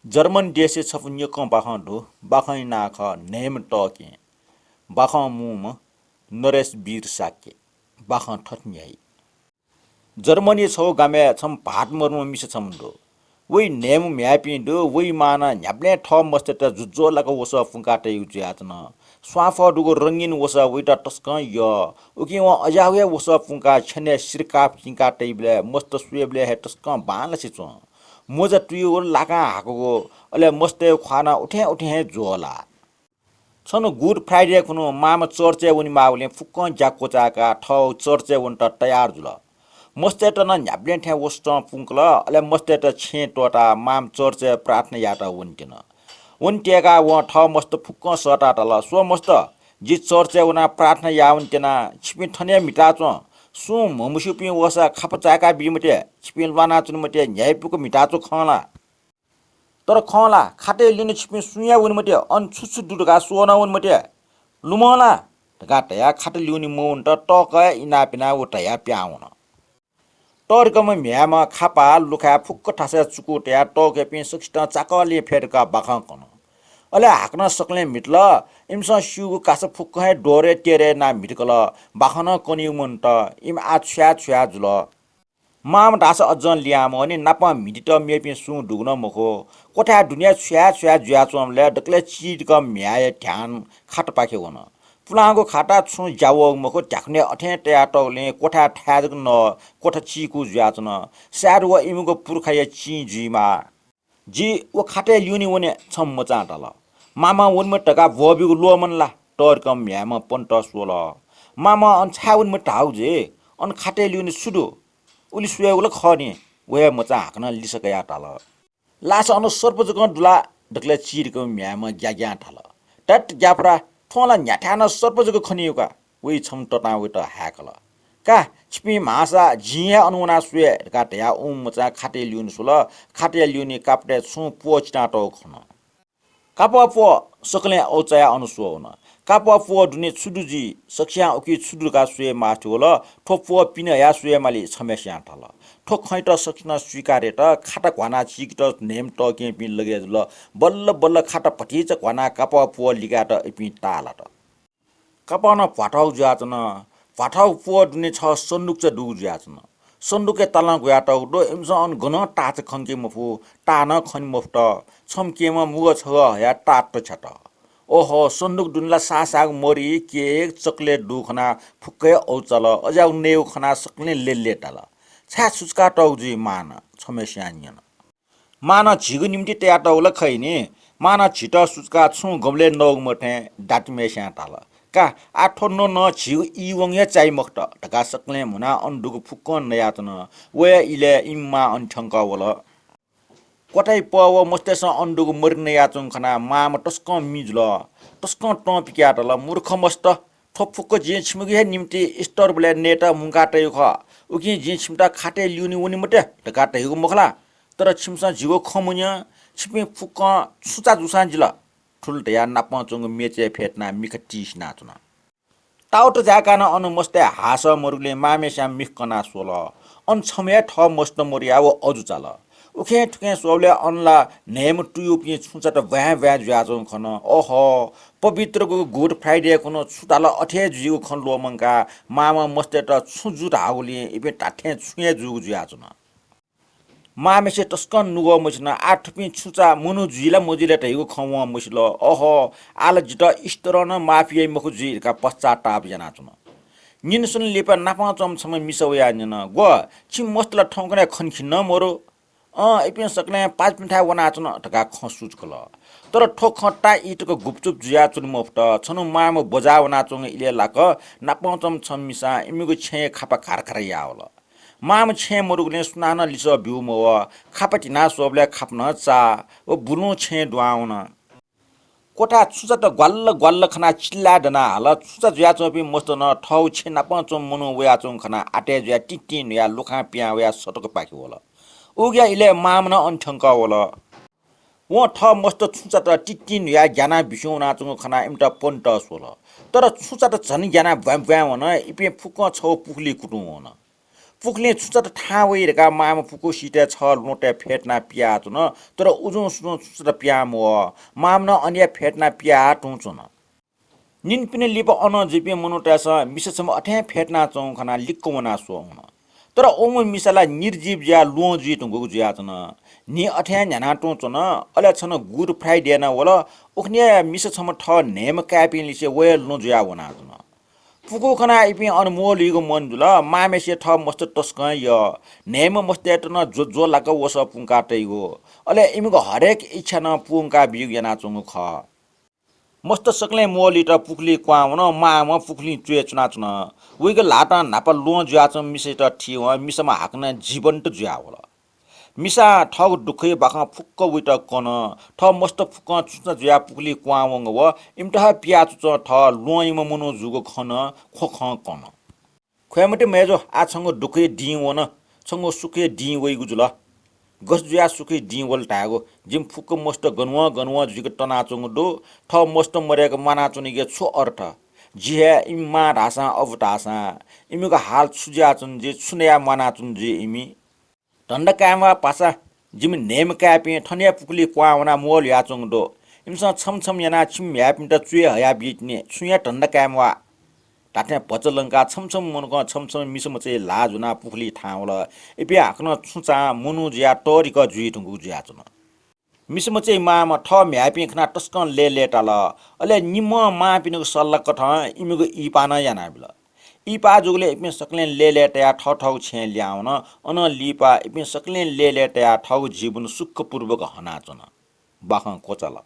German देश छपुन्य कं बाखंडो बाखै नाख नेम टके बाखं मुम नरेश वीर साके बाखं ठट्न्याई जर्मनी छौ गामे छम भात मर्म मिस छमदो वइ नेम म्यापिन्दो वइ माना न्याप्ले ठ मस्तेट जुज्जो लक वस फुंकाटे युज्यातन स्वाफ दुगो रंगीन वस वइटा टस्क य उकि व अजावे वस फुंका छने सिरका फिंकाटे ब्ले मस्त सुएब्ले हे टस्क बाल सिचो मोजा तुयो लाका हाको अले मस्ते खाना उठे उठे जोला छनु गुड फ्राइडे खुनु माम चर्चे उनी माउले फुक्क ज्याकोचाका ठौ चर्चे उन्ट तयार जुल मस्तेट न न्याब्ले ठ्या वस्ट पुंकल अले मस्तेट छे टोटा माम चर्चे प्रार्थना याटा उन्टिन उन्टेका व ठ मस्त फुक्क सटा तल सो मस्त जि चर्चे उना प्रार्थना या उन्टेना छिपि ठने मिटाचो सु ममुसुपि वसा खपचाका बिमटे छिपि लाना चुनमटे न्यायपुको मिटाचो खला तर खला खाटे लिने छिपि सुया उनमटे अन छुछु दुडका सोना उनमटे लुमला ढकाटया खाटे लिउने मौन त टक इना पिना उटया प्याउन टर्कम म्यामा खापा लुखा फुक्क ठासे चुकुट्या टके पि सकिस्ट चाकले फेरका बाखं कन अले हाक्न सक्ले मिट्ल इमस सिउ कास फुक्क हे डोरे तेरे ना मिटकल बाखन कनि मन त इम आ छ्या छ्या जुल माम ढास अजन लियाम अनि नापा मिडिट मेपि सु डुग्न मखो कोठा दुनिया छ्या छ्या ज्या चमले डक्ले चिडक म्याय ध्यान खाट पाखे वन पुलागो खाटा छु जाव मखो ट्याक्ने अठे ट्याटले कोठा ठ्याजक न कोठा चिकु ज्याचन स्यार व इमुको पुरखाय चि जिमा जी व खाटे ल्युनी वने छम मचा टल मामा वनम टका भबिगु लोमनला टर्कम म्याम पन्ट सोल मामा अन छाउन म ढाउजे अन खाटे ल्युनी सुडु उली सुया उल खने वे मचा हाक्न लिसकया टल लास अन सर्पजक दुला ढक्ले चिरको म्याम ग्याग्या टल टट ग्याफ्रा ठोला न्याठान सर्पजक खनियुका वे छम टटा वेट ह्याकल का छिपि मासा जिया अनुना सुए काट्या मचा खाटे ल्युन सुल खाटे ल्युनी काप्टे छु पोचटाटो खन कापा पो सकले औचाया अनुसोन कापा पो दुने छुडुजी सक्स्या उकि छुडुका सुए माथोल ठोपो पिन या सुए माली छमेस्या ठल ठोक खैट सकिन स्वीकारे त खाटा घना चिकट नेम टके पिन लगे ल बल्ल बल्ल खाटा पठिच घना कापा पो लिगाट इपि तालाट कापन फाटाउ जाचन फाटाउ पो दुने छ सन्दुक च डु जाचन सन्दुके तला गयाट दो इमस अन गन टाच खन्के मफु टान खन मफ्ट छम केमा मुग छ या टाट छट ओहो सन्दुक दुनला सासाग मरी केक चकलेट दुखना फुक्कै औचल अजाउ नेउ खना सक्ने लेले टल छा सुचका टौजी मान छमेस्यान्यन मान झिगु निम्ति तया टौल खैने मान छिट सुचका छु गमले नौग मठे डाटमेस्या टल का आठो न छिउ इ वंगे चाइ मक्त ढका सक्ले मुना अन्डुगु फुक्क नयातन वे इले इम्मा अन्ठंक वल कोटाइ पव मस्तेस अन्डुगु मर्ने याचुङ खना माम टस्क मिजुल टस्क टपिक्याटल मूर्ख मस्त थोप फुक्क जे छिमुगे हे निम्ति स्टर ब्ले नेट मुंगाटै ख उकि जे छिमटा खाटे ल्युनी उनी मटे ढकाटै गु मखला तर छिमसा जिगो खमुन्य छिपि फुक्क सुचा जुसान जिल ठुल्टया नापचुङ मेचे फेटना मिखटिस नाचुना टाउट जाकान अनु मस्ते हास मरुले मामेस्या मिखकना सोल अन छमे ठ मस्त मरिया व अजु चाल उखे ठुके सोले अनला नेम टुयुपि छुचा त व्या व्या ज्याजो खन ओहो पवित्रको गुड फ्राइडे कुनो छुताल अठे जिउ खन लोमंका मामा मस्ते त छुजु धाउले इबे टाठे छुए जुगु ज्याजुना मामेसे टस्कन नुगो मसिना आठपि छुचा मुनु जुइला मोजिले तैगु खवा मसिलो ओहो आल जित इस्तरन माफियै मखु जुइका पश्चाताप जना चुन निन सुन लेपा नापा चम छम मिसवया न गो छि मस्तला ठौकने खनखिन मोरो इपिन सक्ने पाँच मिठा वना चुन टका खसुज खल तर ठोक खट्टा इटको गुपचुप जुया चुन मफ्ट छनु माम बजावना चुङ इले लाक नापा चम छम मिसा इमिगु छे खापा खारखरया होला माम छे मरुगले सुनान लिस बिउ मव खापटिना सोबले खाप्न चा ओ बुनु छे दुआउन कोठा छुचा त ग्वाल्ल ग्वाल्ल खना चिल्ला डना हाल छुचा ज्या चोपि मस्त न ठौ छे ना पचो मुनु वया चोङ खना आटे ज्या टिटिन या लुखा पिया वया सटक पाकी होला उग्या इले माम न अन्ठंक होला व ठ मस्त छुचा त टिटिन या ज्ञाना बिसौना चोङ खना इमटा पन्ट सोला तर छुचा त झन ज्ञाना भ्याम भ्याम न इपे फुक छौ पुखली कुटु हुन पुखले छुचट ठा वइरहेका मामा पुको सिटे छ लोटे फेट्ना पिया चुन तर उजो सुनो छुचट पियाम व माम न अन्या फेट्ना पिया टुचुन निन पिने लिप अन जिपे मनुटास मिससम अठ्या फेट्ना चौ खना लिक्को वना सोउन तर ओम मिसला निर्जीव ज्या लुओ जी टुगु ज्या चुन नि अठ्या न्याना टुचुन अले छन गुड फ्राइडे न वला उखने मिससम ठ नेम कापिन लिसे वे लु ज्या वना चुन पुको खना इपि अनमोल इगो मन जुल मामेसे ठ मस्त टस्क य नेम मस्ते न जो जो लाक वस पुंका तैगो अले इमिको हरेक इच्छा न पुंका बिग याना चुंगु ख मस्त सक्ले मोली त पुखली क्वाउन माम पुखली चुए चुना चुन उइको लाटा नापा लो ज्याच मिसे त ठिव मिसमा हाक्न जीवन त ज्या होला मिसा ठग दुखै बाखा फुक्क उइट कन ठ मस्त फुक्क चुच ज्या पुखली क्वाउंग व इमटा पिया चुच ठ लोइम मनु जुगो खन खोख कन ख्यामटे मेजो आछंग दुखै दि वन छंग सुखे दि वइगु जुल गस ज्या सुखै दि वल टागो जिम फुक्क मस्त गनवा जुग तना चंग दो ठ मस्त मरेक माना चुनिगे छु अर्थ जिहे इम्मा ढासा अब ढासा इमिको हाल सुज्या चुन जे सुनया माना चुन जे इमी दण्ड कामवा पासा जिम नेम कापे ठन्या पुकली क्वावना मोल या चंग दो इमसा छम याना छिम यापिन त चुए हया बिटने सुया दण्ड कामवा ताते पचलंका छम मनको छम मिसम चाहिँ लाजुना पुखली ठाउल इपि हाक्न छुचा मुनु ज्या टरिक जुइ ठुगु ज्या चुन मिसम चाहिँ माम ठ म्यापि खना टस्कन ले टाल अले निम मा पिनको सल्ला कठ इमिको इपान याना बिल इपा जुगले इपि सकले ले टया ठ ठौ छे ल्याउन अन लिपा इपि सकले ले टया ठौ जीवन सुख पूर्वक हना चुन बाख कोचल